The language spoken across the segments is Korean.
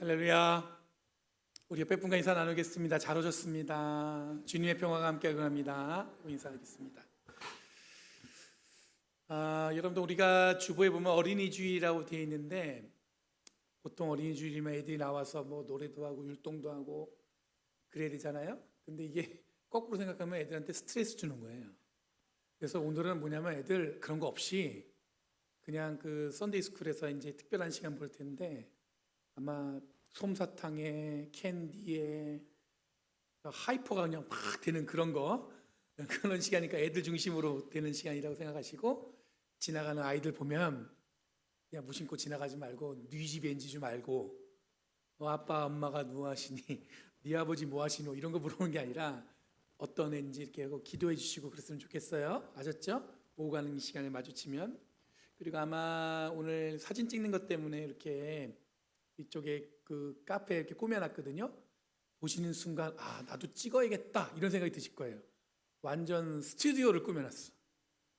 할렐루야. 우리 옆에 분과 인사 나누겠습니다. 잘 오셨습니다. 주님의 평화가 함께하고 합니다. 인사하겠습니다. 여러분들 우리가 주보에 보면 어린이 주일이라고 되어 있는데 보통 어린이 주일이면 애들이 나와서 뭐 노래도 하고 율동도 하고 그래야 되잖아요. 근데 이게 거꾸로 생각하면 애들한테 스트레스 주는 거예요. 그래서 오늘은 뭐냐면 애들 그런 거 없이 그냥 그 썬데이 스쿨에서 이제 특별한 시간 볼 텐데 아마 솜사탕에 캔디에 하이퍼가 그냥 막 되는 그런 시간이니까 애들 중심으로 되는 시간이라고 생각하시고 지나가는 아이들 보면 그냥 무심코 지나가지 말고 뉘집 엔지지 말고 아빠 엄마가 뭐 하시니 네 아버지 뭐 하시노 이런 거 물어보는 게 아니라 어떤 애인지 이렇게 하고 기도해 주시고 그랬으면 좋겠어요. 아셨죠? 오고 가는 시간에 마주치면. 그리고 아마 오늘 사진 찍는 것 때문에 이렇게 이쪽에 그 카페 이렇게 꾸며놨거든요. 보시는 순간 나도 찍어야겠다 이런 생각이 드실 거예요. 완전 스튜디오를 꾸며놨어.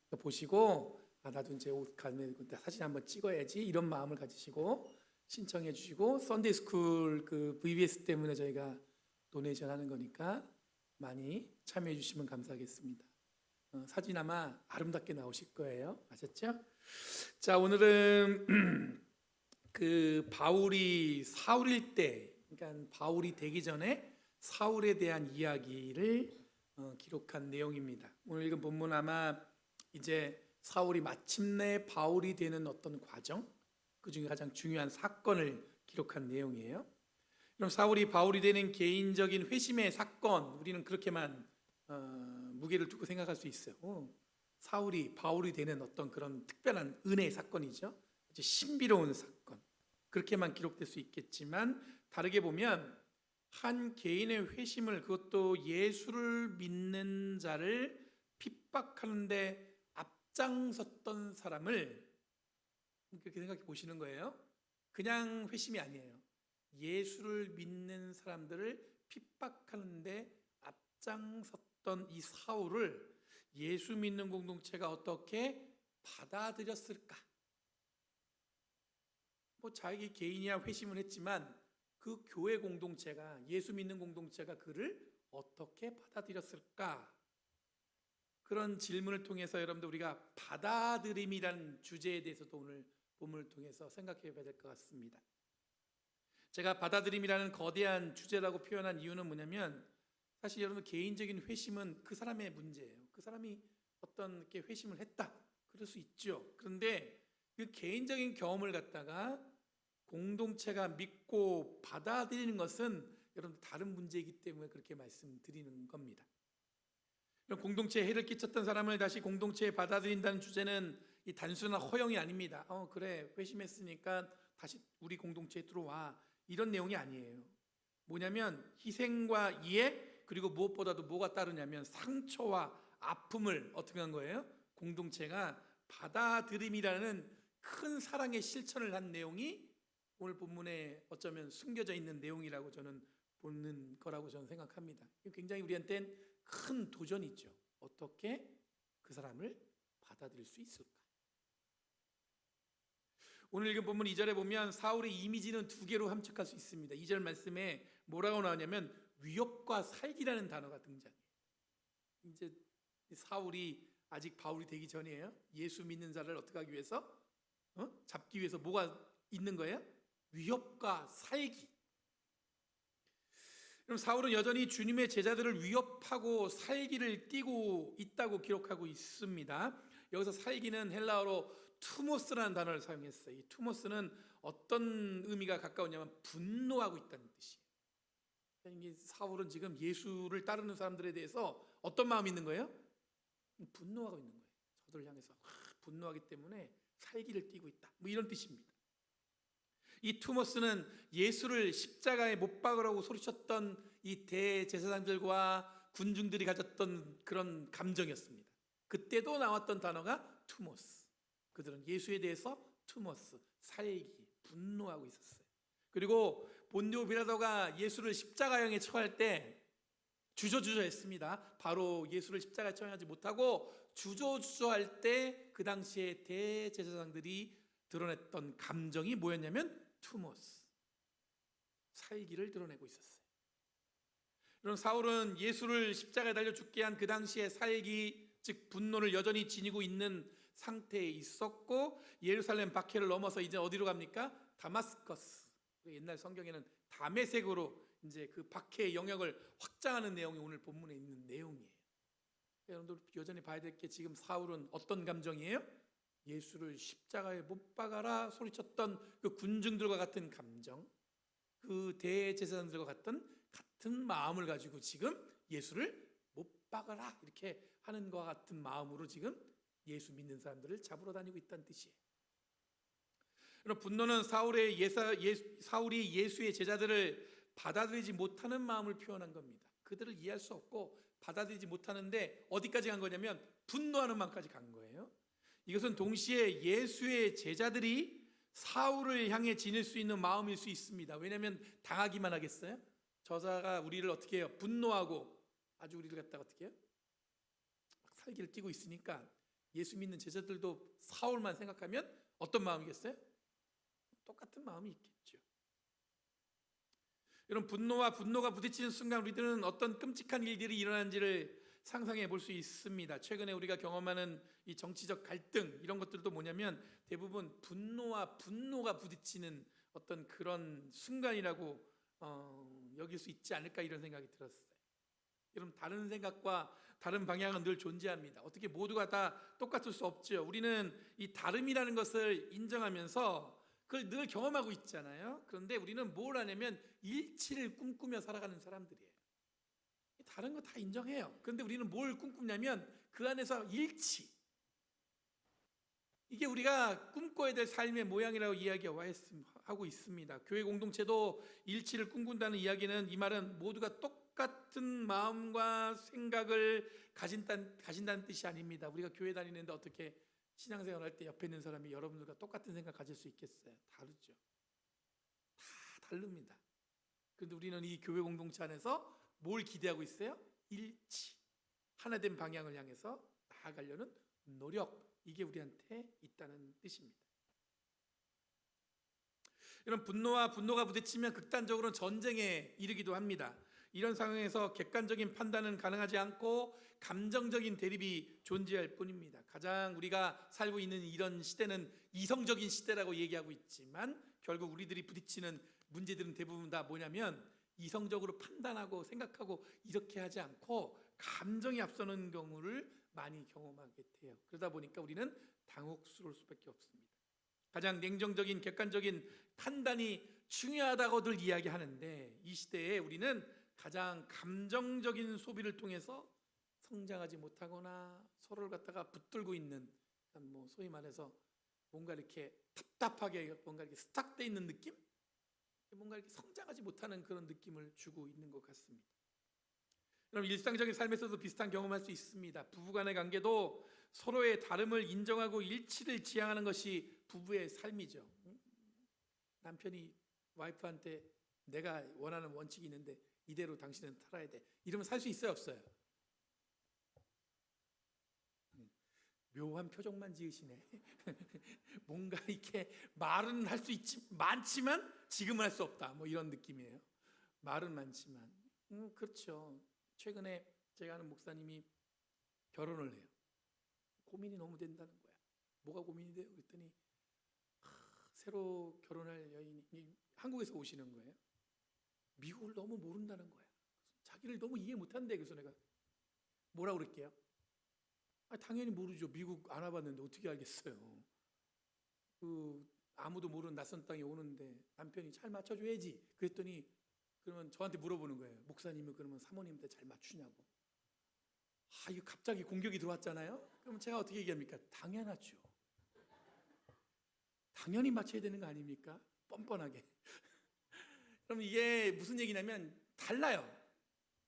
그러니까 보시고 나도 이제 옷 가면 사진 한번 찍어야지 이런 마음을 가지시고 신청해 주시고 썬데이 스쿨 그 VBS 때문에 저희가 도네이션 하는 거니까 많이 참여해 주시면 감사하겠습니다. 사진 아마 아름답게 나오실 거예요. 아셨죠? 자, 오늘은 그 바울이 사울일 때, 그러니까 바울이 되기 전에 사울에 대한 이야기를 기록한 내용입니다. 오늘 읽은 본문 아마 이제 사울이 마침내 바울이 되는 어떤 과정, 그 중에 가장 중요한 사건을 기록한 내용이에요. 그럼 사울이 바울이 되는 개인적인 회심의 사건, 우리는 그렇게만 무게를 두고 생각할 수 있어요. 사울이 바울이 되는 어떤 그런 특별한 은혜의 사건이죠. 신비로운 사건, 그렇게만 기록될 수 있겠지만 다르게 보면 한 개인의 회심을, 그것도 예수를 믿는 자를 핍박하는데 앞장섰던 사람을 그렇게 생각해 보시는 거예요. 그냥 회심이 아니에요. 예수를 믿는 사람들을 핍박하는데 앞장섰던 이 사울을 예수 믿는 공동체가 어떻게 받아들였을까? 자기 개인이야 회심을 했지만 그 교회 공동체가, 예수 믿는 공동체가 그를 어떻게 받아들였을까? 그런 질문을 통해서 여러분들 우리가 받아들임이라는 주제에 대해서도 오늘 본문을 통해서 생각해 봐야 될 것 같습니다. 제가 받아들임이라는 거대한 주제라고 표현한 이유는 뭐냐면 사실 여러분 개인적인 회심은 그 사람의 문제예요. 그 사람이 어떤 게 회심을 했다 그럴 수 있죠. 그런데 그 개인적인 경험을 갖다가 공동체가 믿고 받아들이는 것은 여러분 다른 문제이기 때문에 그렇게 말씀드리는 겁니다. 공동체에 해를 끼쳤던 사람을 다시 공동체에 받아들인다는 주제는 이 단순한 허영이 아닙니다. 그래 회심했으니까 다시 우리 공동체에 들어와 이런 내용이 아니에요. 뭐냐면 희생과 이해, 그리고 무엇보다도 뭐가 따르냐면 상처와 아픔을 어떻게 한 거예요? 공동체가 받아들임이라는 큰 사랑의 실천을 한 내용이 오늘 본문에 어쩌면 숨겨져 있는 내용이라고 저는 보는 거라고 저는 생각합니다. 굉장히 우리한테는 큰 도전이죠. 어떻게 그 사람을 받아들일 수 있을까? 오늘 읽은 본문 2절에 보면 사울의 이미지는 두 개로 함축할 수 있습니다. 2절 말씀에 뭐라고 나오냐면 위협과 살기라는 단어가 등장해요. 이제 사울이 아직 바울이 되기 전이에요. 예수 믿는 자를 어떻게 하기 위해서? 잡기 위해서 뭐가 있는 거예요? 위협과 살기. 그럼 사울은 여전히 주님의 제자들을 위협하고 살기를 띠고 있다고 기록하고 있습니다. 여기서 살기는 헬라어로 투모스라는 단어를 사용했어요. 이 투모스는 어떤 의미가 가까우냐면 분노하고 있다는 뜻이에요. 사울은 지금 예수를 따르는 사람들에 대해서 어떤 마음이 있는 거예요? 분노하고 있는 거예요. 저들을 향해서 분노하기 때문에 살기를 띠고 있다. 이런 뜻입니다. 이 투모스는 예수를 십자가에 못 박으라고 소리쳤던 이 대제사장들과 군중들이 가졌던 그런 감정이었습니다. 그때도 나왔던 단어가 투모스. 그들은 예수에 대해서 투모스, 살기, 분노하고 있었어요. 그리고 본디오 빌라도가 예수를 십자가형에 처할 때 주저주저했습니다. 바로 예수를 십자가에 처형하지 못하고 주저주저할 때 그 당시에 대제사장들이 드러냈던 감정이 뭐였냐면 투모스. 살기를 드러내고 있었어요. 이런 사울은 예수를 십자가에 달려 죽게 한 그 당시의 살기, 즉 분노를 여전히 지니고 있는 상태에 있었고, 예루살렘 박해를 넘어서 이제 어디로 갑니까? 다마스커스. 옛날 성경에는 다메섹으로 이제 그 박해의 영역을 확장하는 내용이 오늘 본문에 있는 내용이에요. 여러분들 여전히 봐야 될 게, 지금 사울은 어떤 감정이에요? 예수를 십자가에 못 박아라 소리쳤던 그 군중들과 같은 감정, 그 대제사장들과 같은 마음을 가지고 지금 예수를 못 박아라 이렇게 하는 것과 같은 마음으로 지금 예수 믿는 사람들을 잡으러 다니고 있다는 뜻이에요. 그럼 분노는 사울이 예수의 제자들을 받아들이지 못하는 마음을 표현한 겁니다. 그들을 이해할 수 없고 받아들이지 못하는데 어디까지 간 거냐면 분노하는 마음까지 간 거예요. 이것은 동시에 예수의 제자들이 사울을 향해 지닐 수 있는 마음일 수 있습니다. 왜냐하면 당하기만 하겠어요? 저자가 우리를 어떻게 해요? 분노하고 아주 우리를 갖다가 어떻게 해요? 막 살기를 띠고 있으니까 예수 믿는 제자들도 사울만 생각하면 어떤 마음이겠어요? 똑같은 마음이 있겠죠. 이런 분노가 부딪히는 순간 우리들은 어떤 끔찍한 일들이 일어나는지를 상상해 볼 수 있습니다. 최근에 우리가 경험하는 이 정치적 갈등, 이런 것들도 뭐냐면 대부분 분노가 부딪히는 어떤 그런 순간이라고 여길 수 있지 않을까, 이런 생각이 들었어요. 여러분, 다른 생각과 다른 방향은 늘 존재합니다. 어떻게 모두가 다 똑같을 수 없죠. 우리는 이 다름이라는 것을 인정하면서 그걸 늘 경험하고 있잖아요. 그런데 우리는 뭘 하냐면 일치를 꿈꾸며 살아가는 사람들이에요. 다른 거 다 인정해요. 그런데 우리는 뭘 꿈꾸냐면 그 안에서 일치, 이게 우리가 꿈꿔야 될 삶의 모양이라고 이야기하고 있습니다. 교회 공동체도 일치를 꿈꾼다는 이야기는, 이 말은 모두가 똑같은 마음과 생각을 가진다는 뜻이 아닙니다. 우리가 교회 다니는데 어떻게 신앙생활 할 때 옆에 있는 사람이 여러분들과 똑같은 생각 가질 수 있겠어요? 다르죠. 다 다릅니다. 그런데 우리는 이 교회 공동체 안에서 뭘 기대하고 있어요? 일치, 하나된 방향을 향해서 나아가려는 노력, 이게 우리한테 있다는 뜻입니다. 이런 분노가 부딪히면 극단적으로 전쟁에 이르기도 합니다. 이런 상황에서 객관적인 판단은 가능하지 않고 감정적인 대립이 존재할 뿐입니다. 가장 우리가 살고 있는 이런 시대는 이성적인 시대라고 얘기하고 있지만, 결국 우리들이 부딪히는 문제들은 대부분 다 뭐냐면 이성적으로 판단하고 생각하고 이렇게 하지 않고 감정이 앞서는 경우를 많이 경험하게 돼요. 그러다 보니까 우리는 당혹스러울 수밖에 없습니다. 가장 냉정적인 객관적인 판단이 중요하다고들 이야기하는데, 이 시대에 우리는 가장 감정적인 소비를 통해서 성장하지 못하거나 서로를 갖다가 붙들고 있는, 소위 말해서 뭔가 이렇게 답답하게 뭔가 이렇게 스탁돼 있는 느낌? 뭔가 이렇게 성장하지 못하는 그런 느낌을 주고 있는 것 같습니다. 여러분, 일상적인 삶에서도 비슷한 경험할 수 있습니다. 부부간의 관계도 서로의 다름을 인정하고 일치를 지향하는 것이 부부의 삶이죠. 남편이 와이프한테 내가 원하는 원칙이 있는데 이대로 당신은 살아야 돼, 이러면 살 수 있어요, 없어요? 묘한 표정만 지으시네. 뭔가 이렇게 말은 할 수 있지, 많지만 지금은 할 수 없다, 뭐 이런 느낌이에요. 말은 많지만. 그렇죠. 최근에 제가 아는 목사님이 결혼을 해요. 고민이 너무 된다는 거야. 뭐가 고민이 돼요? 그랬더니 새로 결혼할 여인이 한국에서 오시는 거예요. 미국을 너무 모른다는 거야. 자기를 너무 이해 못한대. 그래서 내가 뭐라고 그럴게요? 당연히 모르죠. 미국 안 와봤는데 어떻게 알겠어요. 아무도 모르는 낯선 땅에 오는데 남편이 잘 맞춰줘야지. 그랬더니 그러면 저한테 물어보는 거예요. 목사님은 그러면 사모님한테 잘 맞추냐고. 이거 갑자기 공격이 들어왔잖아요. 그럼 제가 어떻게 얘기합니까? 당연하죠. 당연히 맞춰야 되는 거 아닙니까? 뻔뻔하게. 그럼 이게 무슨 얘기냐면 달라요.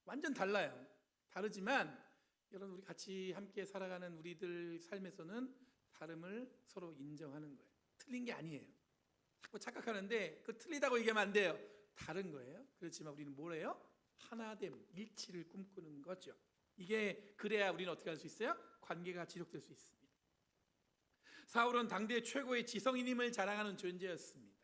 완전 달라요. 다르지만 여러분, 우리 같이 함께 살아가는 우리들 삶에서는 다름을 서로 인정하는 거예요. 틀린 게 아니에요. 자꾸 착각하는데 그 틀리다고 얘기하면 안 돼요. 다른 거예요. 그렇지만 우리는 뭐래요? 하나됨, 일치를 꿈꾸는 거죠. 이게 그래야 우리는 어떻게 할 수 있어요? 관계가 지속될 수 있습니다. 사울은 당대 최고의 지성인임을 자랑하는 존재였습니다.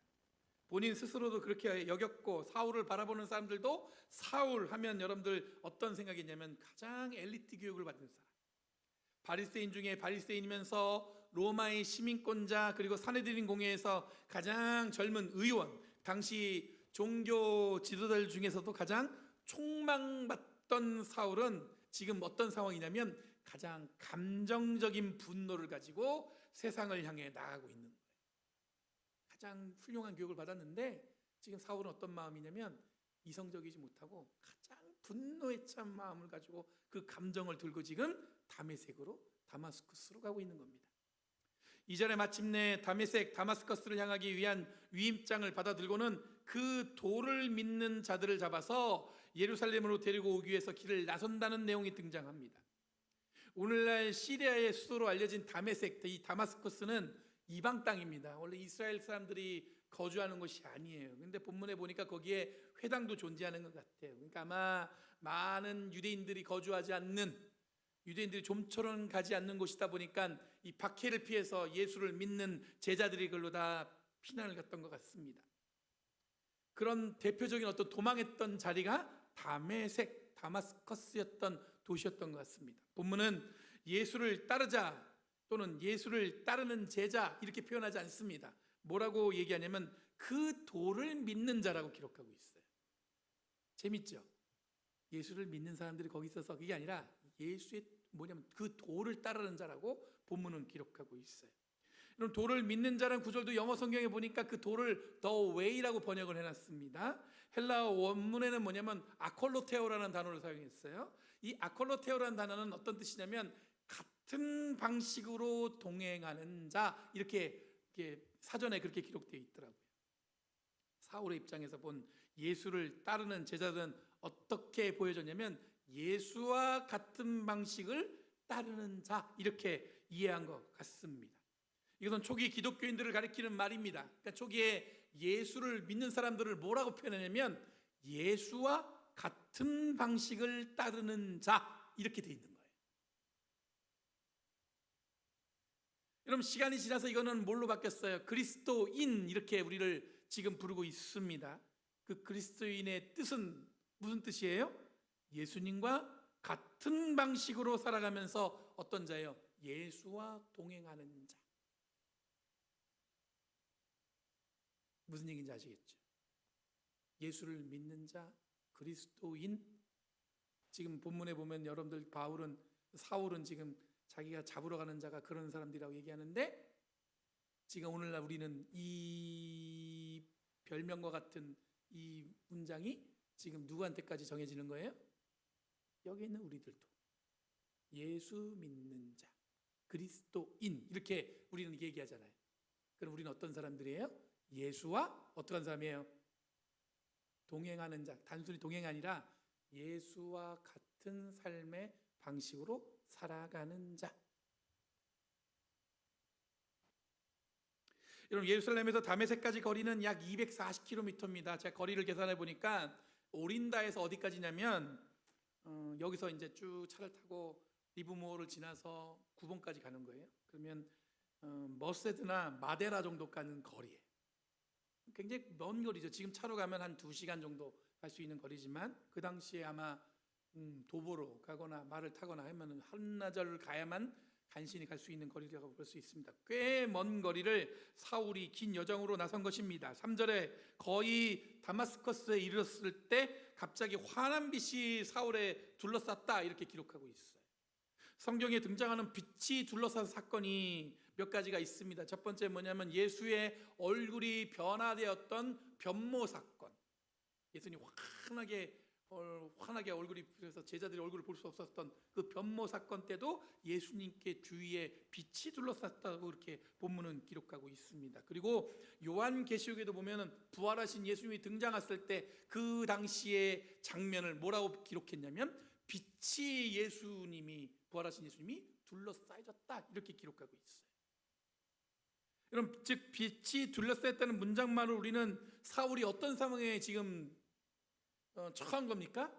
본인 스스로도 그렇게 여겼고 사울을 바라보는 사람들도 사울 하면 여러분들 어떤 생각이냐면 가장 엘리트 교육을 받은 사람, 바리새인 중에 바리새인이면서 로마의 시민권자, 그리고 사내들인 공회에서 가장 젊은 의원, 당시 종교 지도자들 중에서도 가장 촉망받던 사울은 지금 어떤 상황이냐면 가장 감정적인 분노를 가지고 세상을 향해 나가고 있는 거예요. 가장 훌륭한 교육을 받았는데 지금 사울은 어떤 마음이냐면 이성적이지 못하고 가장 분노에 찬 마음을 가지고 그 감정을 들고 지금 다메섹으로, 다마스쿠스로 가고 있는 겁니다. 이전에 마침내 다마스커스를 향하기 위한 위임장을 받아들고는 그 도를 믿는 자들을 잡아서 예루살렘으로 데리고 오기 위해서 길을 나선다는 내용이 등장합니다. 오늘날 시리아의 수도로 알려진 이 다마스커스는 이방 땅입니다. 원래 이스라엘 사람들이 거주하는 곳이 아니에요. 근데 본문에 보니까 거기에 회당도 존재하는 것 같아요. 그러니까 아마 많은 유대인들이 거주하지 않는, 유대인들이 좀처럼 가지 않는 곳이다 보니까 이 박해를 피해서 예수를 믿는 제자들이 그걸로 다 피난을 갔던 것 같습니다. 그런 대표적인 어떤 도망했던 자리가 다마스커스였던 도시였던 것 같습니다. 본문은 예수를 따르자 또는 예수를 따르는 제자 이렇게 표현하지 않습니다. 뭐라고 얘기하냐면 그 도를 믿는 자라고 기록하고 있어요. 재밌죠? 예수를 믿는 사람들이 거기 있어서 그게 아니라 예수의 뭐냐면 그 도를 따르는 자라고 본문은 기록하고 있어요. 그럼 도를 믿는 자라는 구절도 영어 성경에 보니까 그 도를 the way라고 번역을 해놨습니다. 헬라어 원문에는 뭐냐면 아콜로테오라는 단어를 사용했어요. 이 아콜로테오라는 단어는 어떤 뜻이냐면 같은 방식으로 동행하는 자, 이렇게 사전에 그렇게 기록되어 있더라고요. 사울의 입장에서 본 예수를 따르는 제자들은 어떻게 보여졌냐면 예수와 같은 방식을 따르는 자, 이렇게 이해한 것 같습니다. 이것은 초기 기독교인들을 가리키는 말입니다. 그러니까 초기에 예수를 믿는 사람들을 뭐라고 표현하냐면 예수와 같은 방식을 따르는 자, 이렇게 돼 있는 거예요. 여러분, 시간이 지나서 이거는 뭘로 바뀌었어요? 그리스도인, 이렇게 우리를 지금 부르고 있습니다. 그 그리스도인의 뜻은 무슨 뜻이에요? 예수님과 같은 방식으로 살아가면서 어떤 자예요? 예수와 동행하는 자. 무슨 얘기인지 아시겠죠? 예수를 믿는 자, 그리스도인. 지금 본문에 보면 여러분들 사울은 지금 자기가 잡으러 가는 자가 그런 사람들이라고 얘기하는데 지금 오늘날 우리는 이 별명과 같은 이 문장이 지금 누구한테까지 정해지는 거예요? 여기 있는 우리들도 예수 믿는 자, 그리스도인, 이렇게 우리는 얘기하잖아요. 그럼 우리는 어떤 사람들이에요? 예수와 어떤 사람이에요? 동행하는 자. 단순히 동행이 아니라 예수와 같은 삶의 방식으로 살아가는 자. 여러분, 예루살렘에서 다메섹까지 거리는 약 240km입니다. 제가 거리를 계산해 보니까 오린다에서 어디까지냐면 여기서 이제 쭉 차를 타고 리브모어를 지나서 구본까지 가는 거예요. 그러면 머세드나 마데라 정도 가는 거리예요. 굉장히 먼 거리죠. 지금 차로 가면 한 2시간 정도 갈 수 있는 거리지만 그 당시에 아마 도보로 가거나 말을 타거나 하면 한나절을 가야만 간신히 갈 수 있는 거리라고 볼 수 있습니다. 꽤 먼 거리를 사울이 긴 여정으로 나선 것입니다. 3절에 거의 다마스커스에 이르렀을 때 갑자기 환한 빛이 사울에 둘러쌌다, 이렇게 기록하고 있어요. 성경에 등장하는 빛이 둘러싼 사건이 몇 가지가 있습니다. 첫 번째 뭐냐면 예수의 얼굴이 변화되었던 변모 사건. 예수님 환하게 얼굴이, 그래서 제자들이 얼굴을 볼 수 없었던 그 변모 사건 때도 예수님께 주위에 빛이 둘러쌌다고 이렇게 본문은 기록하고 있습니다. 그리고 요한계시록에도 보면은 부활하신 예수님이 등장했을 때 그 당시의 장면을 뭐라고 기록했냐면 빛이 부활하신 예수님이 둘러싸여졌다, 이렇게 기록하고 있어요. 여러분, 즉 빛이 둘러싸였다는 문장만으로 우리는 사울이 어떤 상황에 지금 처한 겁니까?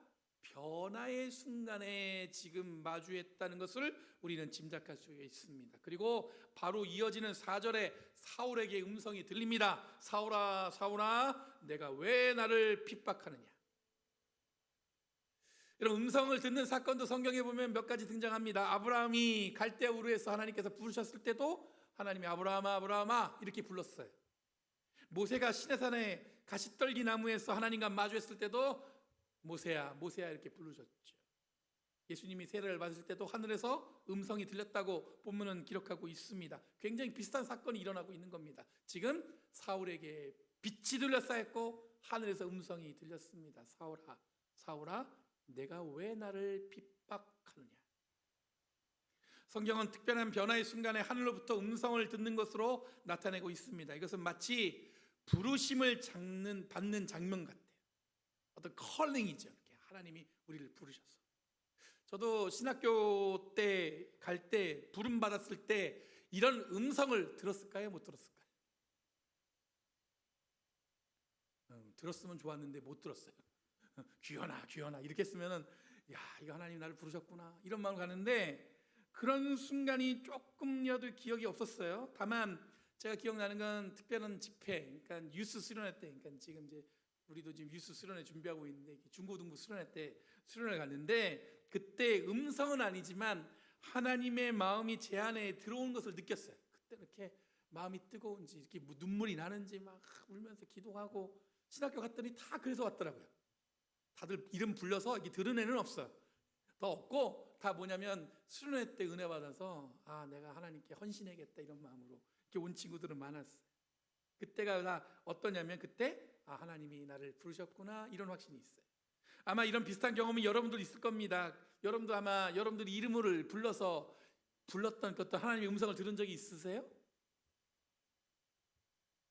변화의 순간에 지금 마주했다는 것을 우리는 짐작할 수 있습니다. 그리고 바로 이어지는 4절에 사울에게 음성이 들립니다. 사울아, 사울아, 내가 왜 나를 핍박하느냐. 이런 음성을 듣는 사건도 성경에 보면 몇 가지 등장합니다. 아브라함이 갈대아 우르에서 하나님께서 부르셨을 때도 하나님이 아브라함아, 아브라함아 이렇게 불렀어요. 모세가 시내산의 가시떨기 나무에서 하나님과 마주했을 때도 모세야, 모세야 이렇게 부르셨죠. 예수님이 세례를 받으실 때도 하늘에서 음성이 들렸다고 본문은 기록하고 있습니다. 굉장히 비슷한 사건이 일어나고 있는 겁니다. 지금 사울에게 빛이 둘러싸였고 하늘에서 음성이 들렸습니다. 사울아, 사울아, 내가 왜 나를 핍박하느냐. 성경은 특별한 변화의 순간에 하늘로부터 음성을 듣는 것으로 나타내고 있습니다. 이것은 마치 부르심을 받는 장면 같아요. 어떤 컬링이죠. 이렇게 하나님이 우리를 부르셔서. 저도 신학교 때 갈 때 부름 받았을 때 이런 음성을 들었을까요? 못 들었을까요? 들었으면 좋았는데 못 들었어요. 귀여나 귀여나 이렇게 했으면은 야 이거 하나님 나를 부르셨구나 이런 마음으로 가는데 그런 순간이 조금여도 기억이 없었어요. 다만 제가 기억나는 건 특별한 집회, 그러니까 유스 수련회 때, 그러니까 지금 이제 우리도 지금 유스 수련회 준비하고 있는데 중고등부 수련회 때 수련을 갔는데 그때 음성은 아니지만 하나님의 마음이 제 안에 들어온 것을 느꼈어요. 그때 이렇게 마음이 뜨거운지 이렇게 눈물이 나는지 막 울면서 기도하고 신학교 갔더니 다 그래서 왔더라고요. 다들 이름 불려서 이게 들은 애는 없어요. 더 없고 다 뭐냐면 수련회 때 은혜 받아서 아 내가 하나님께 헌신해야겠다 이런 마음으로 이렇게 온 친구들은 많았어요. 그때가 다 어떠냐면 그때 아 하나님이 나를 부르셨구나 이런 확신이 있어요. 아마 이런 비슷한 경험이 여러분들 있을 겁니다. 여러분도 아마 여러분들이 이름을 불러서 불렀던 것도 하나님의 음성을 들은 적이 있으세요?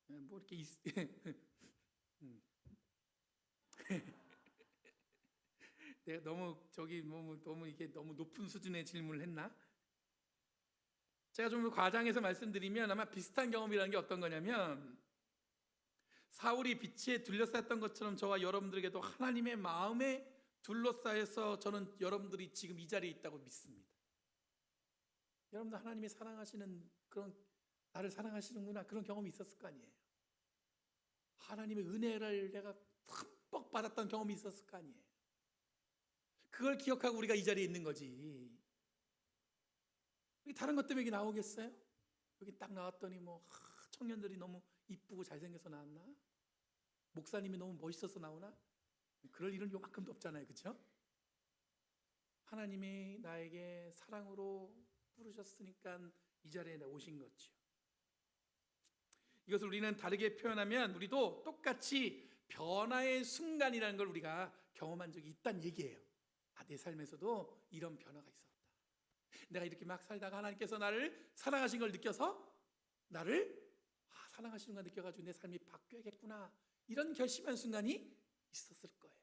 뭐 이렇게 내가 너무 이게 너무 높은 수준의 질문을 했나? 제가 좀 과장해서 말씀드리면 아마 비슷한 경험이라는 게 어떤 거냐면 사울이 빛에 둘러싸였던 것처럼 저와 여러분들에게도 하나님의 마음에 둘러싸여서 저는 여러분들이 지금 이 자리에 있다고 믿습니다. 여러분들 하나님이 사랑하시는 그런 나를 사랑하시는구나 그런 경험이 있었을 거 아니에요. 하나님의 은혜를 내가 흠뻑 받았던 경험이 있었을 거 아니에요. 그걸 기억하고 우리가 이 자리에 있는 거지. 다른 것 때문에 여기 나오겠어요? 여기 딱 나왔더니 뭐 청년들이 너무 이쁘고 잘생겨서 나왔나? 목사님이 너무 멋있어서 나오나? 그럴 일은 요만큼도 없잖아요. 그렇죠? 하나님이 나에게 사랑으로 부르셨으니까 이 자리에 오신 거죠. 이것을 우리는 다르게 표현하면 우리도 똑같이 변화의 순간이라는 걸 우리가 경험한 적이 있다는 얘기예요. 아, 내 삶에서도 이런 변화가 있었다. 내가 이렇게 막 살다가 하나님께서 나를 사랑하신 걸 느껴서 나를 사랑하시는 걸 느껴가지고 내 삶이 바뀌어야겠구나 이런 결심한 순간이 있었을 거예요.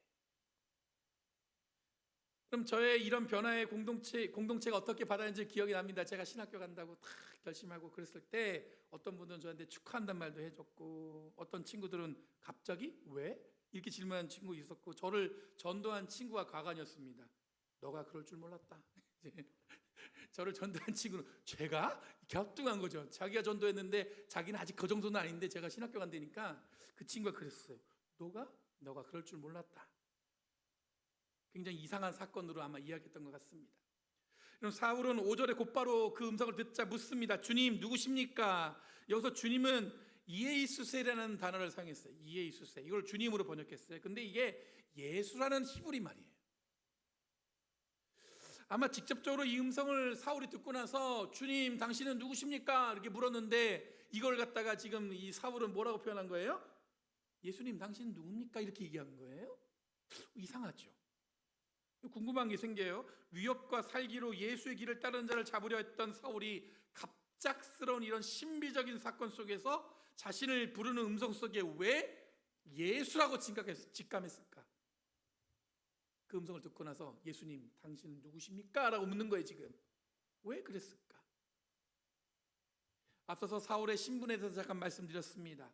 그럼 저의 이런 변화의 공동체가 어떻게 받아들인지 기억이 납니다. 제가 신학교 간다고 다 결심하고 그랬을 때 어떤 분들은 저한테 축하한다는 말도 해줬고 어떤 친구들은 갑자기 왜? 이렇게 질문한 친구 있었고 저를 전도한 친구가 과관이었습니다. 너가 그럴 줄 몰랐다. 저를 전도한 친구는 제가 갸뚱한 거죠. 자기가 전도했는데 자기는 아직 그 정도는 아닌데 제가 신학교 간다니까 그 친구가 그랬어요. 너가 그럴 줄 몰랐다. 굉장히 이상한 사건으로 아마 이야기했던 것 같습니다. 그럼 사울은 5절에 곧바로 그 음성을 듣자 묻습니다. 주님 누구십니까? 여기서 주님은 이에이수세라는 단어를 사용했어요. 이에이수세. 이걸 주님으로 번역했어요. 근데 이게 예수라는 히브리 말이에요. 아마 직접적으로 이 음성을 사울이 듣고 나서 주님 당신은 누구십니까? 이렇게 물었는데 이걸 갖다가 지금 이 사울은 뭐라고 표현한 거예요? 예수님 당신은 누굽니까? 이렇게 얘기한 거예요. 이상하죠. 궁금한 게 생겨요. 위협과 살기로 예수의 길을 따르는 자를 잡으려 했던 사울이 갑작스러운 이런 신비적인 사건 속에서 자신을 부르는 음성 속에 왜 예수라고 직감했을까? 그 음성을 듣고 나서 예수님 당신은 누구십니까? 라고 묻는 거예요. 지금 왜 그랬을까? 앞서서 사울의 신분에 대해서 잠깐 말씀드렸습니다.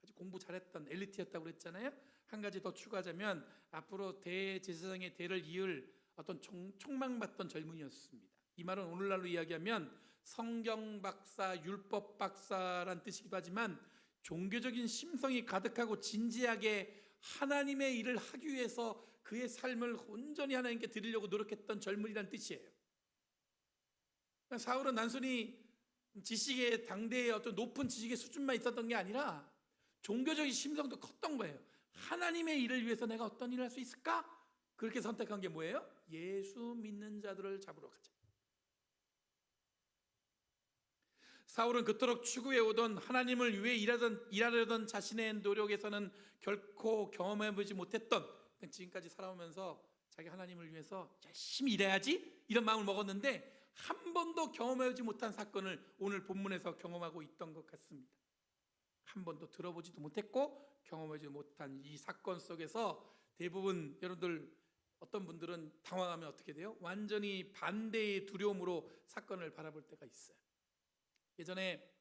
아주 공부 잘했던 엘리트였다고 그랬잖아요. 한 가지 더 추가하자면 앞으로 대제사장의 대를 이을 어떤 촉망받던 젊은이였습니다. 이 말은 오늘날로 이야기하면 성경 박사, 율법 박사란 뜻이기도 하지만 종교적인 심성이 가득하고 진지하게 하나님의 일을 하기 위해서 그의 삶을 온전히 하나님께 드리려고 노력했던 젊은이란 뜻이에요. 사울은 단순히 지식의 당대의 어떤 높은 지식의 수준만 있었던 게 아니라 종교적인 심성도 컸던 거예요. 하나님의 일을 위해서 내가 어떤 일을 할 수 있을까? 그렇게 선택한 게 뭐예요? 예수 믿는 자들을 잡으러 가자. 사울은 그토록 추구해 오던 하나님을 위해 일하려던 자신의 노력에서는 결코 경험해보지 못했던, 지금까지 살아오면서 자기 하나님을 위해서 열심히 일해야지 이런 마음을 먹었는데 한 번도 경험하지 못한 사건을 오늘 본문에서 경험하고 있던 것 같습니다. 한 번도 들어보지도 못했고 경험하지 못한 이 사건 속에서 대부분 여러분들 어떤 분들은 당황하면 어떻게 돼요? 완전히 반대의 두려움으로 사건을 바라볼 때가 있어요. 예전에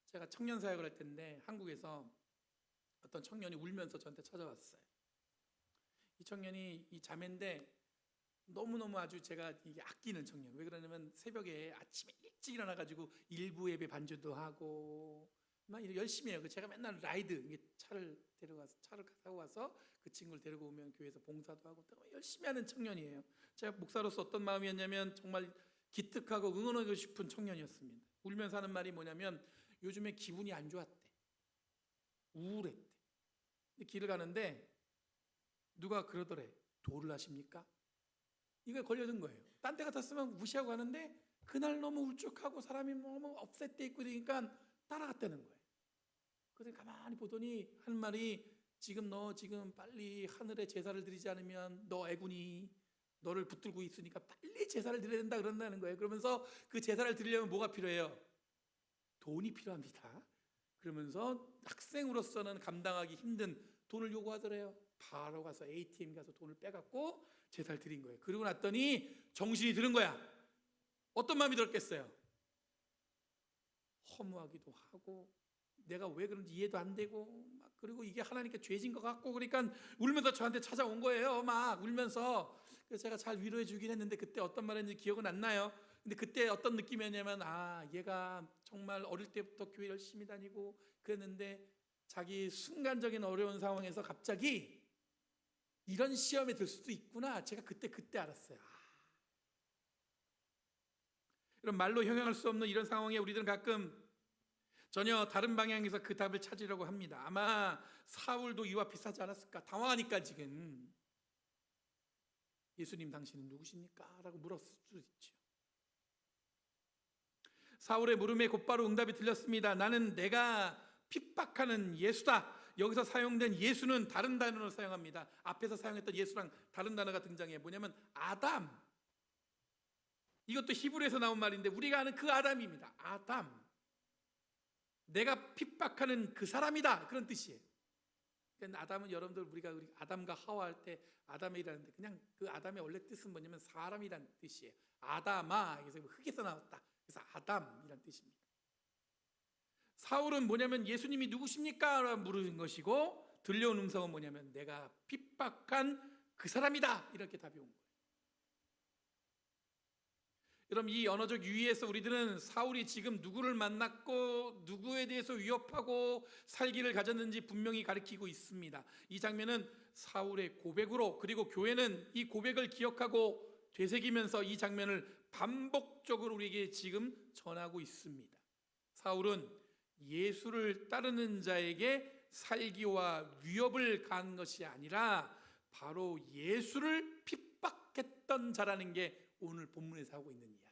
제가 청년 사역을 할 때인데 한국에서 어떤 청년이 울면서 저한테 찾아왔어요. 이 청년이 이 자매인데 너무너무 아주 제가 이게 아끼는 청년. 왜 그러냐면 새벽에 아침에 일찍 일어나가지고 일부 예배 반주도 하고 막 열심히 해요. 제가 맨날 라이드 차를 타고 와서 그 친구를 데리고 오면 교회에서 봉사도 하고 열심히 하는 청년이에요. 제가 목사로서 어떤 마음이었냐면 정말 기특하고 응원하고 싶은 청년이었습니다. 울면서 하는 말이 뭐냐면 요즘에 기분이 안 좋았대. 우울했대. 근데 길을 가는데 누가 그러더래. 도를 하십니까? 이거 걸려든 거예요. 딴 데 같았으면 무시하고 가는데 그날 너무 울적하고 사람이 너무 업셋돼 있고 그러니까 따라갔다는 거예요. 그래서 가만히 보더니 한 말이 너 빨리 하늘에 제사를 드리지 않으면 너 애군이 너를 붙들고 있으니까 빨리 제사를 드려야 된다 그런다는 거예요. 그러면서 그 제사를 드리려면 뭐가 필요해요? 돈이 필요합니다. 그러면서 학생으로서는 감당하기 힘든 돈을 요구하더래요. 바로 가서 ATM 가서 돈을 빼갖고 제사를 드린 거예요. 그러고 났더니 정신이 드는 거야. 어떤 마음이 들었겠어요? 허무하기도 하고 내가 왜 그런지 이해도 안 되고 그리고 이게 하나님께 죄진 것 같고 그러니까 울면서 저한테 찾아온 거예요. 막 울면서. 그래서 제가 잘 위로해 주긴 했는데 그때 어떤 말 했는지 기억은 안 나요. 근데 그때 어떤 느낌이었냐면 얘가 정말 어릴 때부터 교회 열심히 다니고 그랬는데 자기 순간적인 어려운 상황에서 갑자기 이런 시험에 들 수도 있구나. 제가 그때 알았어요. 이런 말로 형용할 수 없는 이런 상황에 우리들은 가끔 전혀 다른 방향에서 그 답을 찾으려고 합니다. 아마 사울도 이와 비슷하지 않았을까? 당황하니까 지금 예수님 당신은 누구십니까? 라고 물었을 수도 있죠. 사울의 물음에 곧바로 응답이 들렸습니다. 나는 내가 핍박하는 예수다. 여기서 사용된 예수는 다른 단어로 사용합니다. 앞에서 사용했던 예수랑 다른 단어가 등장해요. 뭐냐면 아담. 이것도 히브리에서 나온 말인데 우리가 아는 그 아담입니다. 아담. 내가 핍박하는 그 사람이다. 그런 뜻이에요. 그러니까 아담은 여러분들 우리가 아담과 하와 할 때 아담이라는데 그냥 그 아담의 원래 뜻은 뭐냐면 사람이라는 뜻이에요. 아담아. 그래서 흙에서 나왔다. 그래서 아담이라는 뜻입니다. 사울은 뭐냐면 예수님이 누구십니까? 라고 물은 것이고 들려온 음성은 뭐냐면 내가 핍박한 그 사람이다. 이렇게 답이 온 거예요. 여러분 이 언어적 유희에서 우리들은 사울이 지금 누구를 만났고 누구에 대해서 위협하고 살기를 가졌는지 분명히 가리키고 있습니다. 이 장면은 사울의 고백으로 그리고 교회는 이 고백을 기억하고 되새기면서 이 장면을 반복적으로 우리에게 지금 전하고 있습니다. 사울은 예수를 따르는 자에게 살기와 위협을 가한 것이 아니라 바로 예수를 핍박했던 자라는 게 오늘 본문에서 하고 있는 이야기.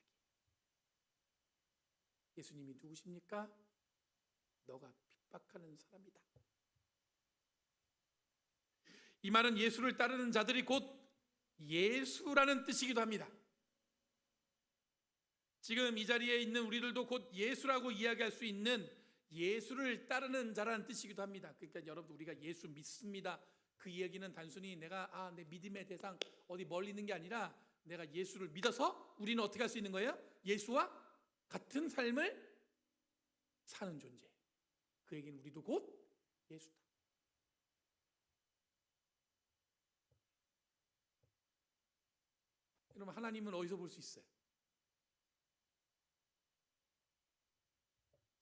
예수님이 누구십니까? 너가 핍박하는 사람이다. 이 말은 예수를 따르는 자들이 곧 예수라는 뜻이기도 합니다. 지금 이 자리에 있는 우리들도 곧 예수라고 이야기할 수 있는 예수를 따르는 자라는 뜻이기도 합니다. 그러니까 여러분 우리가 예수 믿습니다. 그 이야기는 단순히 내가 내 믿음의 대상 어디 멀리 있는 게 아니라 내가 예수를 믿어서 우리는 어떻게 할 수 있는 거예요? 예수와 같은 삶을 사는 존재. 그 얘기는 우리도 곧 예수다. 여러분, 하나님은 어디서 볼 수 있어요?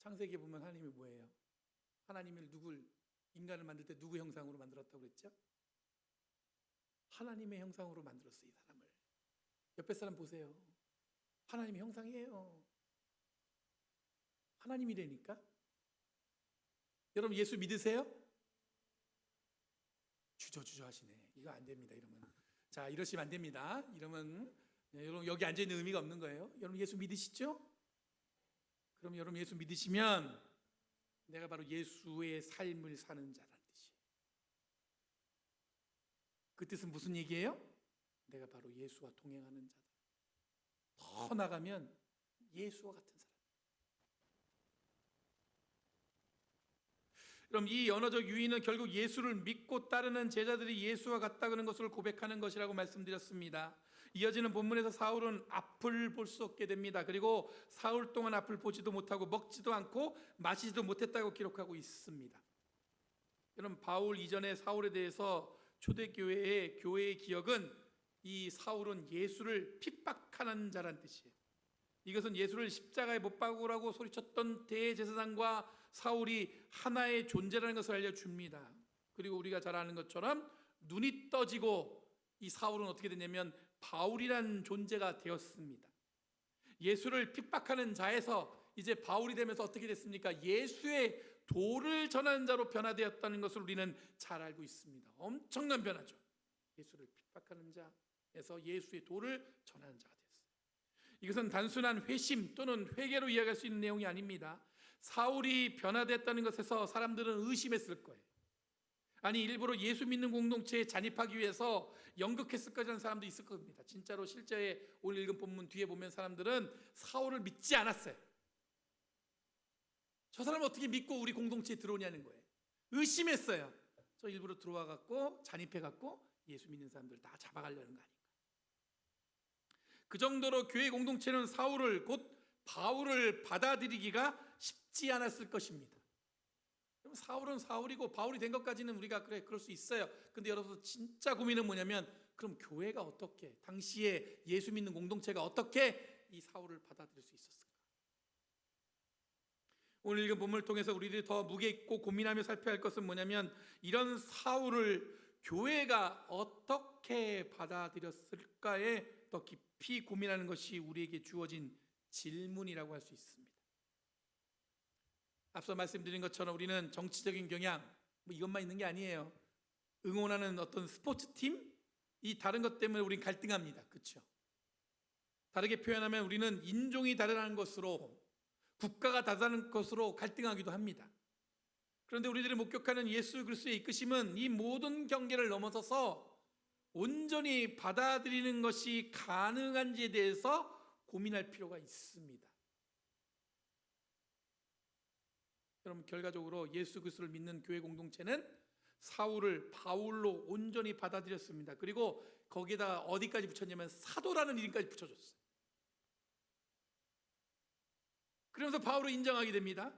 창세기에 보면 하나님이 뭐예요? 하나님을 인간을 만들 때 누구 형상으로 만들었다고 그랬죠? 하나님의 형상으로 만들었어요, 이 사람을. 옆에 사람 보세요. 하나님의 형상이에요. 하나님이라니까. 여러분, 예수 믿으세요? 주저주저 하시네. 이거 안 됩니다, 이러면. 자, 이러시면 안 됩니다. 이러면 여러분 여기 앉아 있는 의미가 없는 거예요. 여러분 예수 믿으시죠? 그럼 여러분 예수 믿으시면 내가 바로 예수의 삶을 사는 자라는 뜻이에요. 그 뜻은 무슨 얘기예요? 내가 바로 예수와 동행하는 자다. 더 나가면 예수와 같은 사람. 그럼 이 언어적 유의는 결국 예수를 믿고 따르는 제자들이 예수와 같다는 것을 고백하는 것이라고 말씀드렸습니다. 이어지는 본문에서 사울은 앞을 볼 수 없게 됩니다. 그리고 사흘 동안 앞을 보지도 못하고 먹지도 않고 마시지도 못했다고 기록하고 있습니다. 여러분, 바울 이전에 사울에 대해서 초대교회의 교회의 기억은 이 사울은 예수를 핍박하는 자란 뜻이에요. 이것은 예수를 십자가에 못 박으라고 소리쳤던 대제사장과 사울이 하나의 존재라는 것을 알려줍니다. 그리고 우리가 잘 아는 것처럼 눈이 떠지고 이 사울은 어떻게 됐냐면 바울이란 존재가 되었습니다. 예수를 핍박하는 자에서 이제 바울이 되면서 어떻게 됐습니까? 예수의 도를 전하는 자로 변화되었다는 것을 우리는 잘 알고 있습니다. 엄청난 변화죠. 예수를 핍박하는 자에서 예수의 도를 전하는 자가 됐어요. 이것은 단순한 회심 또는 회개로 이해할 수 있는 내용이 아닙니다. 사울이 변화됐다는 것에서 사람들은 의심했을 거예요. 아니, 일부러 예수 믿는 공동체에 잔입하기 위해서 연극했을 거라는 사람도 있을 겁니다. 진짜로 실제 오늘 읽은 본문 뒤에 보면 사람들은 사울을 믿지 않았어요. 저 사람을 어떻게 믿고 우리 공동체에 들어오냐는 거예요. 의심했어요. 저 일부러 들어와 갖고 잔입해 갖고 예수 믿는 사람들 다 잡아가려는 거 아닌가. 그 정도로 교회 공동체는 사울을 곧 바울을 받아들이기가 쉽지 않았을 것입니다. 그럼 사울은 사울이고 바울이 된 것까지는 우리가 그럴 수 있어요. 근데 여러분 진짜 고민은 뭐냐면 그럼 교회가 어떻게, 당시에 예수 믿는 공동체가 어떻게 이 사울을 받아들일 수 있었을까? 오늘 읽은 본문을 통해서 우리들이 더 무게 있고 고민하며 살펴야 할 것은 뭐냐면 이런 사울을 교회가 어떻게 받아들였을까에 더 깊이 고민하는 것이 우리에게 주어진 질문이라고 할 수 있습니다. 앞서 말씀드린 것처럼 우리는 정치적인 경향 이것만 있는 게 아니에요. 응원하는 어떤 스포츠팀, 이 다른 것 때문에 우리는 갈등합니다. 그렇죠? 다르게 표현하면 우리는 인종이 다르다는 것으로, 국가가 다르다는 것으로 갈등하기도 합니다. 그런데 우리들이 목격하는 예수 그리스도의 이끄심은 이 모든 경계를 넘어서서 온전히 받아들이는 것이 가능한지에 대해서 고민할 필요가 있습니다. 여러분, 결과적으로 예수 그리스도를 믿는 교회 공동체는 사울을 바울로 온전히 받아들였습니다. 그리고 거기에다가 어디까지 붙였냐면 사도라는 이름까지 붙여줬어요. 그러면서 바울을 인정하게 됩니다.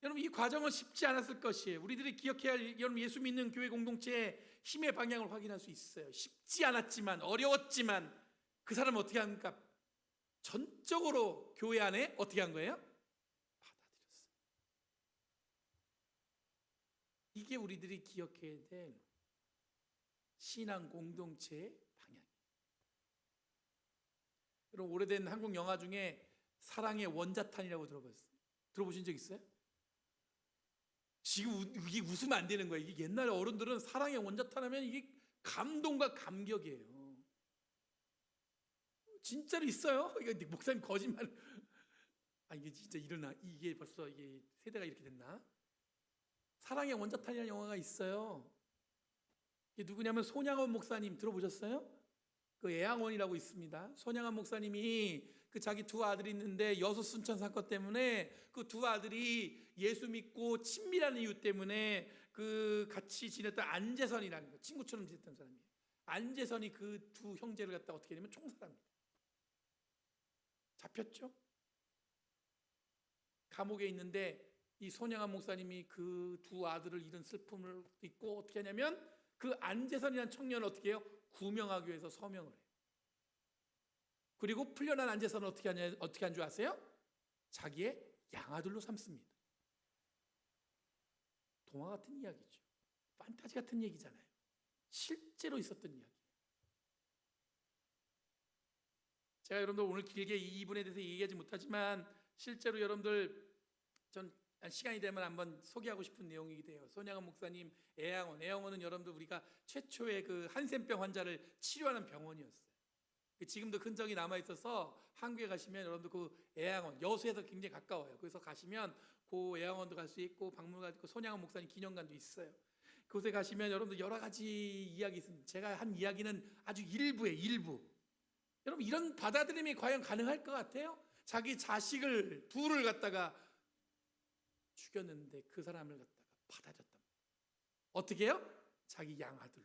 여러분, 이 과정은 쉽지 않았을 것이에요. 우리들이 기억해야 할, 여러분 예수 믿는 교회 공동체의 힘의 방향을 확인할 수 있어요. 쉽지 않았지만, 어려웠지만 그 사람은 어떻게 합니까? 전적으로 교회 안에 어떻게 한 거예요? 받아들였어요. 이게 우리들이 기억해야 될 신앙 공동체의 방향이에요. 여러분, 오래된 한국 영화 중에 사랑의 원자탄이라고 들어보신 적 있어요? 지금 이게 웃으면 안 되는 거예요. 이게 옛날에 어른들은 사랑의 원자탄 하면 이게 감동과 감격이에요. 진짜로 있어요. 이게 목사님 거짓말. 이게 진짜 일어나. 이게 벌써 이게 세대가 이렇게 됐나? 사랑의 원자탄이라는 영화가 있어요. 이게 누구냐면 손양원 목사님 들어보셨어요? 그 애양원이라고 있습니다. 손양원 목사님이 그 자기 두 아들이 있는데 여수순천 사건 때문에 그 두 아들이 예수 믿고 친밀한 이유 때문에 그 같이 지냈던 안재선이라는 거, 친구처럼 지냈던 사람이에요. 안재선이 그 두 형제를 갖다 어떻게 되면 총살합니다. 잡혔죠? 감옥에 있는데 이 손양한 목사님이 그 두 아들을 잃은 슬픔을 잊고 어떻게 하냐면 그 안재선이라는 청년을 어떻게 해요? 구명하기 위해서 서명을 해요. 그리고 풀려난 안재선은 어떻게 한 줄 아세요? 자기의 양아들로 삼습니다. 동화 같은 이야기죠. 판타지 같은 얘기잖아요. 실제로 있었던 이야기예요. 제가 여러분들 오늘 길게 이 부분에 대해서 얘기하지 못하지만 실제로 여러분들 전 시간이 되면 한번 소개하고 싶은 내용이기 돼요. 손양원 목사님 애양원은 여러분들 우리가 최초의 그 한센병 환자를 치료하는 병원이었어요. 지금도 흔적이 남아 있어서 한국에 가시면 여러분들 그 애양원 여수에서 굉장히 가까워요. 그래서 가시면 그 애양원도 갈 수 있고 박물관도 있고 손양원 목사님 기념관도 있어요. 그곳에 가시면 여러분들 여러 가지 이야기 있습니다. 제가 한 이야기는 아주 일부예요. 일부. 여러분 이런 받아들임이 과연 가능할 것 같아요? 자기 자식을 둘을 갖다가 죽였는데 그 사람을 갖다가 받아줬단 말이에요. 어떻게 해요? 자기 양아들로.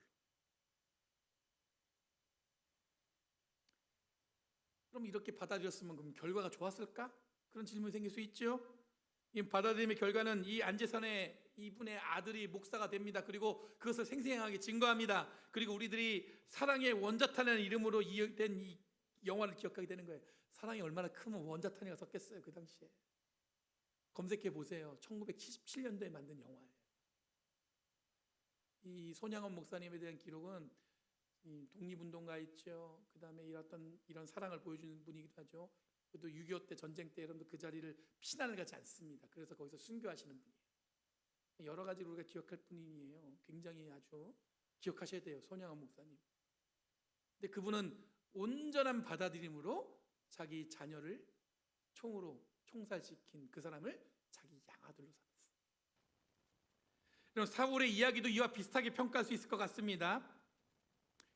그럼 이렇게 받아들였으면 그럼 결과가 좋았을까? 그런 질문이 생길 수 있죠. 이 받아들임의 결과는 이 안재선의 이분의 아들이 목사가 됩니다. 그리고 그것을 생생하게 증거합니다. 그리고 우리들이 사랑의 원자탄이라는 이름으로 된 이 영화를 기억하게 되는 거예요. 사랑이 얼마나 크면 원자탄이가 섞였어요. 그 당시에. 검색해 보세요. 1977년도에 만든 영화예요. 이 손양원 목사님에 대한 기록은 독립운동가 있죠. 그 다음에 이런 사랑을 보여주는 분이기도 하죠. 또 6.25 때 전쟁 때 여러분들 그 자리를 피난을 가지 않습니다. 그래서 거기서 순교하시는 분이에요. 여러 가지로 우리가 기억할 분이에요. 굉장히 아주 기억하셔야 돼요. 손양원 목사님. 근데 그분은 온전한 받아들임으로 자기 자녀를 총으로 총살시킨 그 사람을 자기 양아들로 삼았어요. 여러분 사울의 이야기도 이와 비슷하게 평가할 수 있을 것 같습니다.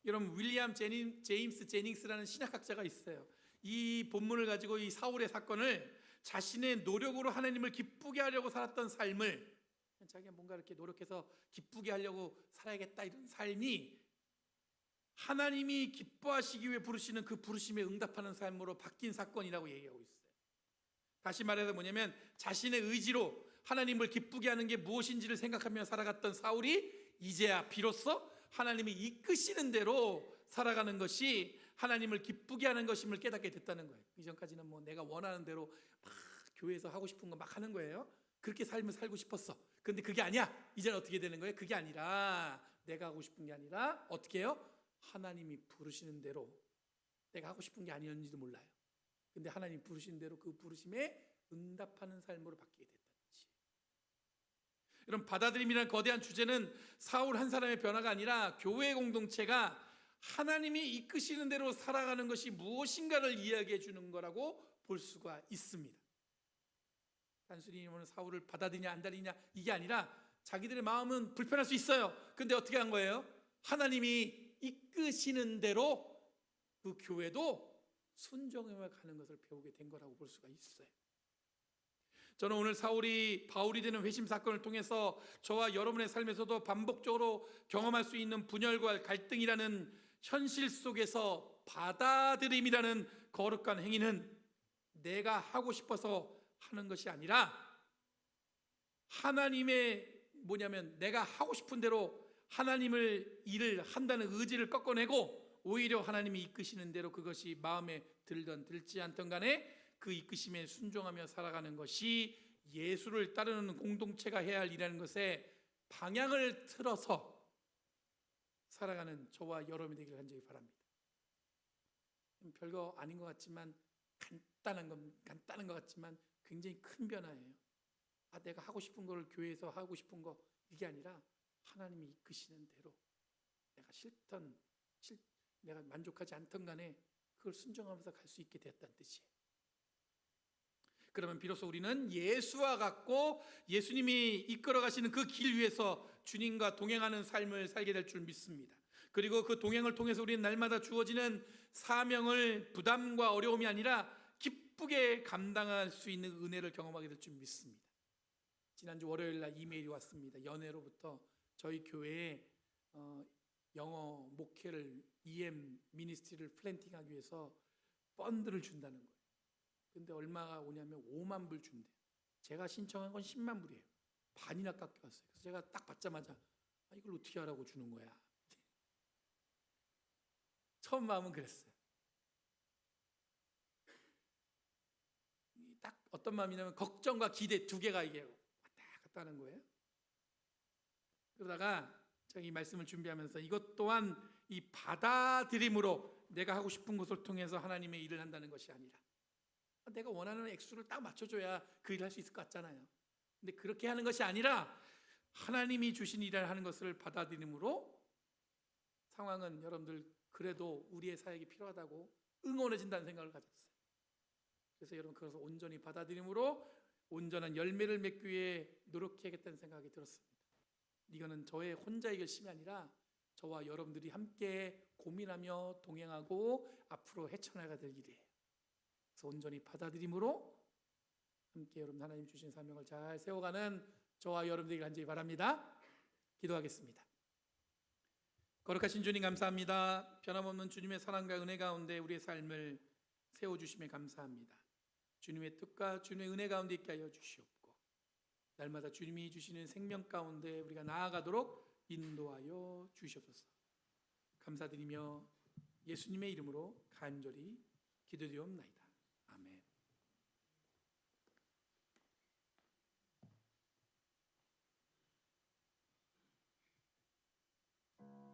여러분 윌리엄 제임스 제닝스라는 신학학자가 있어요. 이 본문을 가지고 이 사울의 사건을 자신의 노력으로 하나님을 기쁘게 하려고 살았던 삶을 자기가 뭔가 이렇게 노력해서 기쁘게 하려고 살아야겠다 이런 삶이 하나님이 기뻐하시기 위해 부르시는 그 부르심에 응답하는 삶으로 바뀐 사건이라고 얘기하고 있어요. 다시 말해서 뭐냐면 자신의 의지로 하나님을 기쁘게 하는 게 무엇인지를 생각하며 살아갔던 사울이 이제야 비로소 하나님이 이끄시는 대로 살아가는 것이 하나님을 기쁘게 하는 것임을 깨닫게 됐다는 거예요. 이전까지는 뭐 내가 원하는 대로 막 교회에서 하고 싶은 거 막 하는 거예요. 그렇게 삶을 살고 싶었어. 그런데 그게 아니야. 이제는 어떻게 되는 거예요? 그게 아니라 내가 하고 싶은 게 아니라 어떻게 해요? 하나님이 부르시는 대로 내가 하고 싶은 게 아니었는지도 몰라요. 근데 하나님 부르시는 대로 그 부르심에 응답하는 삶으로 바뀌게 됐다는 거지. 이런 받아들임이라는 거대한 주제는 사울 한 사람의 변화가 아니라 교회 공동체가 하나님이 이끄시는 대로 살아가는 것이 무엇인가를 이야기해 주는 거라고 볼 수가 있습니다. 단순히 사울을 받아들이냐 안 받아들이냐 이게 아니라 자기들의 마음은 불편할 수 있어요. 근데 어떻게 한 거예요? 하나님이 이끄시는 대로 그 교회도 순종해 가는 것을 배우게 된 거라고 볼 수가 있어요. 저는 오늘 사울이 바울이 되는 회심 사건을 통해서 저와 여러분의 삶에서도 반복적으로 경험할 수 있는 분열과 갈등이라는 현실 속에서 받아들임이라는 거룩한 행위는 내가 하고 싶어서 하는 것이 아니라 하나님의 내가 하고 싶은 대로 하나님을 일을 한다는 의지를 꺾어내고 오히려 하나님이 이끄시는 대로 그것이 마음에 들든 들지 않던 간에 그 이끄심에 순종하며 살아가는 것이 예수를 따르는 공동체가 해야 할 일이라는 것에 방향을 틀어서 살아가는 저와 여러분이 되기를 간절히 바랍니다. 별거 아닌 것 같지만 간단한 것 같지만 굉장히 큰 변화예요. 내가 하고 싶은 걸 교회에서 하고 싶은 거 이게 아니라 하나님이 이끄시는 대로 내가 만족하지 않던 간에 그걸 순종하면서 갈 수 있게 되었다는 뜻이에요. 그러면 비로소 우리는 예수와 같고 예수님이 이끌어 가시는 그 길 위에서 주님과 동행하는 삶을 살게 될 줄 믿습니다. 그리고 그 동행을 통해서 우리는 날마다 주어지는 사명을 부담과 어려움이 아니라 기쁘게 감당할 수 있는 은혜를 경험하게 될 줄 믿습니다. 지난주 월요일 날 이메일이 왔습니다. 연회로부터 저희 교회에 영어 목회를 EM 미니스트리를 플랜팅하기 위해서 펀드를 준다는 거예요. 근데 얼마가 오냐면 5만 불 준대요. 제가 신청한 건 10만 불이에요. 반이나 깎여왔어요. 그래서 제가 딱 받자마자 이걸 어떻게 하라고 주는 거야. 처음 마음은 그랬어요. 딱 어떤 마음이냐면 걱정과 기대 두 개가 이게 왔다 갔다 하는 거예요. 그러다가 제가 이 말씀을 준비하면서 이것 또한 이 받아들임으로 내가 하고 싶은 것을 통해서 하나님의 일을 한다는 것이 아니라 내가 원하는 액수를 딱 맞춰줘야 그 일을 할 수 있을 것 같잖아요. 근데 그렇게 하는 것이 아니라 하나님이 주신 일을 하는 것을 받아들임으로 상황은 여러분들 그래도 우리의 사역이 필요하다고 응원해진다는 생각을 가졌어요. 그래서 여러분 그것을 온전히 받아들임으로 온전한 열매를 맺기 위해 노력해야겠다는 생각이 들었습니다. 이거는 저의 혼자의 결심이 아니라 저와 여러분들이 함께 고민하며 동행하고 앞으로 헤쳐나가야 될 일이에요. 그래서 온전히 받아들임으로 함께 여러분 하나님 주신 사명을 잘 세워가는 저와 여러분들이 간절히 바랍니다. 기도하겠습니다. 거룩하신 주님 감사합니다. 변함없는 주님의 사랑과 은혜 가운데 우리의 삶을 세워주심에 감사합니다. 주님의 뜻과 주님의 은혜 가운데 있게 하여 주시옵고 날마다 주님이 주시는 생명 가운데 우리가 나아가도록 인도하여 주시옵소서. 감사드리며 예수님의 이름으로 간절히 기도드리옵나이다. 아멘.